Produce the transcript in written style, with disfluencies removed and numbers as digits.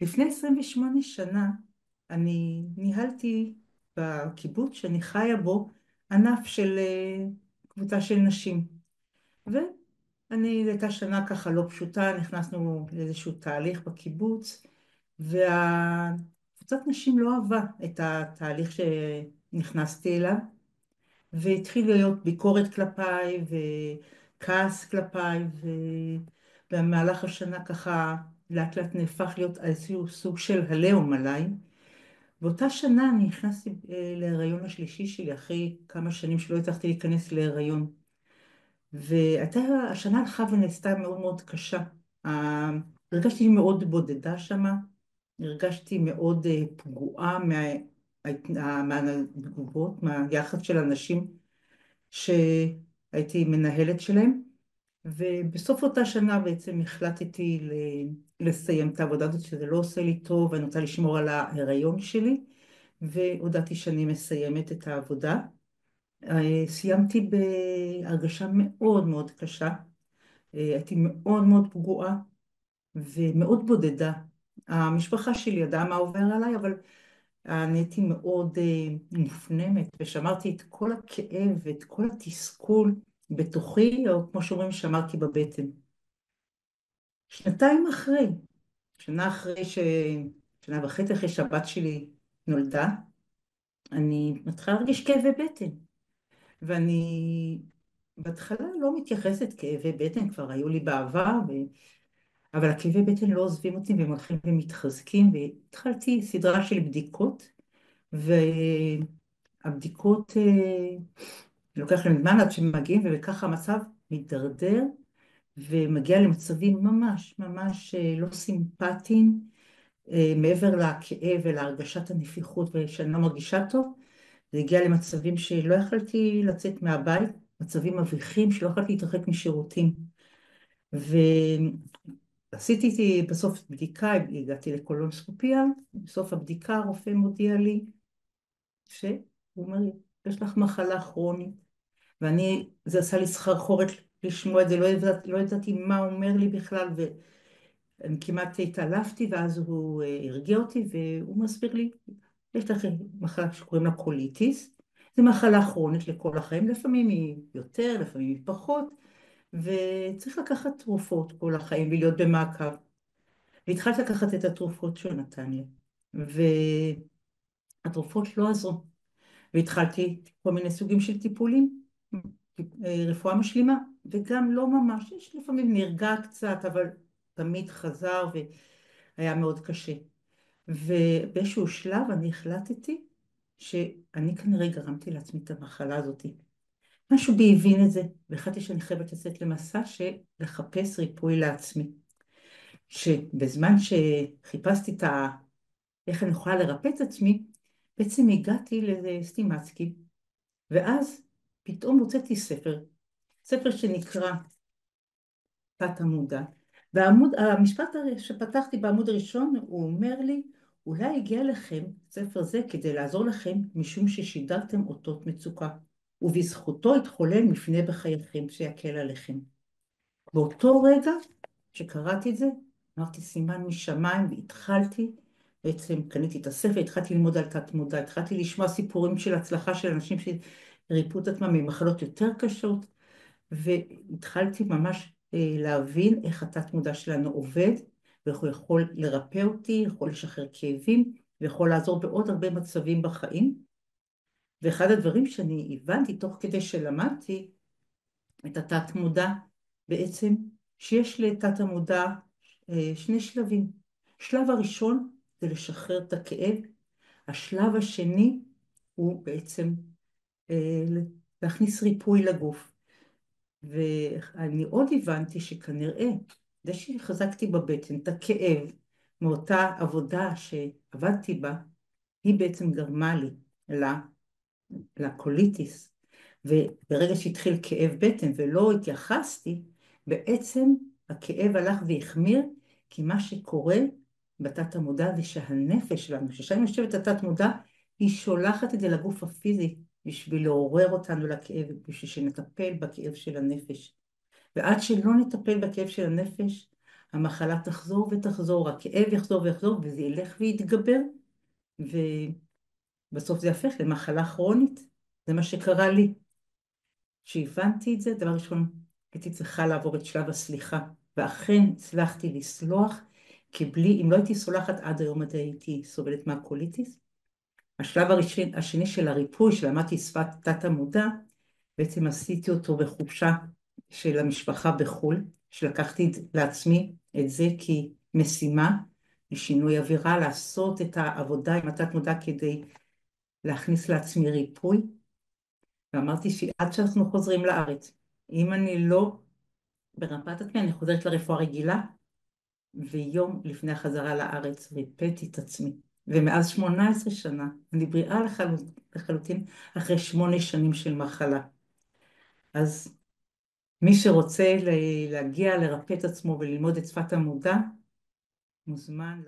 לפני 28 שנה אני ניהלתי בקיבוץ שאני חיה בו ענף של קבוצה של נשים. הייתה שנה ככה לא פשוטה, נכנסנו לאיזשהו תהליך בקיבוץ, והקבוצת נשים לא אהבה את התהליך שנכנסתי אליו, והתחיל להיות ביקורת כלפיי וכעס כלפיי, ובמהלך השנה ככה לאט לאט נהפך להיות איזשהו סוג של הלאום עליי. באותה שנה אני נכנסתי להיריון השלישי שלי, אחרי כמה שנים שלא הצלחתי להיכנס להיריון. השנה הלכה ונעשתה מאוד מאוד קשה. ה- הרגשתי מאוד בודדה שמה, הרגשתי מאוד פגועה מהתגובות, מהיחס של אנשים שהייתי מנהלת שלהם. ובסוף אותה שנה בעצם החלטתי לסיים את העבודה הזאת, שזה לא עושה לי טוב, ואני רוצה לשמור על ההיריון שלי, והודעתי שאני מסיימת את העבודה. סיימתי בהרגשה מאוד מאוד קשה, הייתי מאוד מאוד פגועה ומאוד בודדה. המשפחה שלי ידעה מה עובר עליי, אבל אני הייתי מאוד מופנמת, ושמרתי את כל הכאב ואת כל התסכול בתוכי, או כמו שאומרים, שמרתי בבטן. שנתיים אחרי, שנה אחרי שנה וחצי אחרי שהבת שלי נולדה, אני מתחילה להרגיש כאבי בטן. ואני בהתחלה לא מתייחסת כאבי בטן, כבר היו לי בעבר, אבל הכאבי בטן לא עוזבים אותי והם הולכים ומתחזקים, והתחלתי סדרה של בדיקות, והבדיקות לוקח להם זמן עד שהם מגיעים, וככה המצב מתדרדר ומגיע למצבים ממש ממש לא סימפטיים, מעבר לכאב ולהרגשת הנפיחות ושאני לא מרגישה טוב. זה הגיע למצבים שלא יכלתי לצאת מהבית, מצבים מביכים שלא יכלתי להתרחק משירותים. ועשיתי בסוף בדיקה, הגעתי לקולונוסקופיה, בסוף הבדיקה הרופא מודיע לי שהוא אומר לי, יש לך מחלה כרונית. זה עשה לי סחרחורת לשמוע את זה, לא ידעתי מה הוא אומר לי בכלל, ואני כמעט התעלפתי, ואז הוא הרגיע אותי, והוא מסביר לי, יש לך מחלה שקוראים לה קוליטיס, זו מחלה כרונית לכל החיים, לפעמים היא יותר, לפעמים היא פחות, וצריך לקחת תרופות כל החיים ולהיות במעקב. והתחלתי לקחת את התרופות שהוא נתן לי, והתרופות לא עזרו, והתחלתי כל מיני סוגים של טיפולים, רפואה משלימה, וגם לא ממש, יש לפעמים נרגע קצת, אבל תמיד חזר והיה מאוד קשה. ובאיזשהו שלב אני החלטתי שאני כנראה גרמתי לעצמי את המחלה הזאת. משהו בי הבין את זה, והחלטתי שאני חייבת לצאת למסע של לחפש ריפוי לעצמי. שבזמן שחיפשתי איך אני יכולה לרפא את עצמי, בעצם הגעתי לסטימצקי, ואז פתאום הוצאתי ספר שנקרא תת המודע. המשפט שפתחתי בעמוד הראשון, הוא אומר לי, אולי הגיע לכם ספר זה כדי לעזור לכם משום ששידרתם אותות מצוקה, ובזכותו יתחולל מפנה בחייכם שיקל עליכם. באותו רגע שקראתי את זה, אמרתי סימן משמיים, והתחלתי, בעצם קניתי את הספר, התחלתי ללמוד על תת מודע, התחלתי לשמוע סיפורים של הצלחה של אנשים שריפו את עצמם ממחלות יותר קשות, והתחלתי ממש להבין איך התת מודע שלנו עובד, ואיך הוא יכול לרפא אותי, יכול לשחרר כאבים, ויכול לעזור בעוד הרבה מצבים בחיים. ואחד הדברים שאני הבנתי תוך כדי שלמדתי את התת מודע, בעצם שיש לתת המודע שני שלבים. השלב הראשון זה לשחרר את הכאב, השלב השני הוא בעצם להכניס ריפוי לגוף. ואני עוד הבנתי שכנראה, זה שחזקתי בבטן את הכאב מאותה עבודה שעבדתי בה, היא בעצם גרמה לי לקוליטיס. וברגע שהתחיל כאב בטן ולא התייחסתי, בעצם הכאב הלך והחמיר, כי מה שקורה בתת המודע זה שהנפש שלנו, ששם יושבת התת מודע, היא שולחת את זה לגוף הפיזי, בשביל לעורר אותנו לכאב, בשביל שנטפל בכאב של הנפש. ועד שלא נטפל בכאב של הנפש, המחלה תחזור ותחזור, הכאב יחזור ויחזור, וזה ילך ויתגבר, ובסוף זה יהפך למחלה כרונית. זה מה שקרה לי. כשהבנתי את זה, דבר ראשון, הייתי צריכה לעבור את שלב הסליחה, ואכן הצלחתי לסלוח, כי אם לא הייתי סולחת עד היום הזה הייתי סובלת מהקוליטיס. השלב השני של הריפוי, שלמדתי שפת תת המודע, בעצם עשיתי אותו בחופשה של המשפחה בחו"ל, שלקחתי לעצמי את זה כמשימה, לשינוי אווירה, לעשות את העבודה עם התת מודע כדי להכניס לעצמי ריפוי, ואמרתי שעד שאנחנו חוזרים לארץ, אם אני לא ברפאת עצמי, אני חוזרת לרפואה רגילה, ויום לפני החזרה לארץ ריפאתי את עצמי. ומאז 18 שנה, אני בריאה לחלוטין אחרי 8 שנים של מחלה. אז מי שרוצה להגיע לרפא את עצמו וללמוד את שפת המודע, מוזמן.